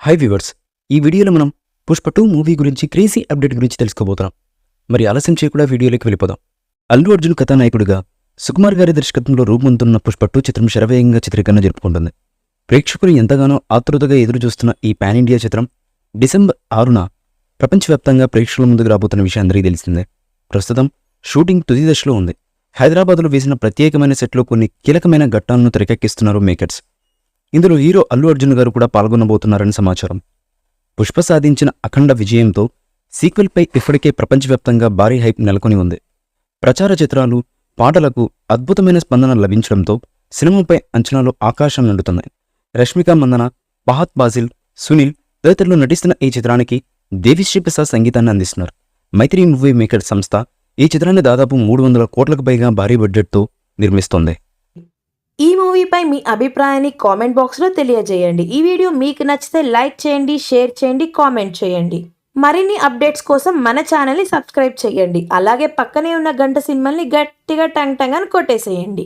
High viewers, ఈ వీడియోలో మనం పుష్ప 2 మూవీ గురించి క్రేజీ అప్డేట్ గురించి తెలుసుకోబోతున్నాం. మరి ఆలస్యం చేయకుండా వీడియోలోకి వెళ్ళిపోదాం. అల్లు అర్జున్ కథానాయకుడిగా సుకుమార్ గారి దర్శకత్వంలో రూపొందుతున్న పుష్ప 2 చిత్రం శరవేగంగా చిత్రీకరణ జరుపుకుంటుంది. ప్రేక్షకులు ఎంతగానో ఆతృతగా ఎదురుచూస్తున్న ఈ పాన్ ఇండియా చిత్రం డిసెంబర్ 6న ప్రపంచవ్యాప్తంగా ప్రేక్షకుల ముందుకు రాబోతున్న విషయం అందరికీ తెలిసిందే. ప్రస్తుతం షూటింగ్ తుది దశలో ఉంది. హైదరాబాద్లో వేసిన ప్రత్యేకమైన సెట్లో కొన్ని కీలకమైన ఘట్టాలను తెరకెక్కిస్తున్నారు మేకర్స్. ఇందులో హీరో అల్లు అర్జున్ గారు కూడా పాల్గొనబోతున్నారని సమాచారం. పుష్ప సాధించిన అఖండ విజయంతో సీక్వెల్పై ఇప్పటికే ప్రపంచవ్యాప్తంగా భారీ హైప్ నెలకొని ఉంది. ప్రచార చిత్రాలు, పాటలకు అద్భుతమైన స్పందన లభించడంతో సినిమాపై అంచనాలు ఆకాశం నిండుతున్నాయి. రష్మిక మందన, ఫహద్ ఫాజిల్, సునీల్ తదితరులు నటిస్తున్న ఈ చిత్రానికి దేవిశ్రీ ప్రసాద్ సంగీతాన్ని అందిస్తున్నారు. మైత్రి మూవీ మేకర్ సంస్థ ఈ చిత్రాన్ని దాదాపు 300 కోట్లకు పైగా భారీ బడ్జెట్తో నిర్మిస్తోంది. ఈ మూవీపై మీ అభిప్రాయాన్ని కామెంట్ బాక్స్లో తెలియజేయండి. ఈ వీడియో మీకు నచ్చితే లైక్ చేయండి, షేర్ చేయండి, కామెంట్ చేయండి. మరిన్ని అప్డేట్స్ కోసం మన ఛానల్ని సబ్స్క్రైబ్ చేయండి. అలాగే పక్కనే ఉన్న గంట సింబల్ని గట్టిగా టంగ్ టంగ్ అని కొట్టేసేయండి.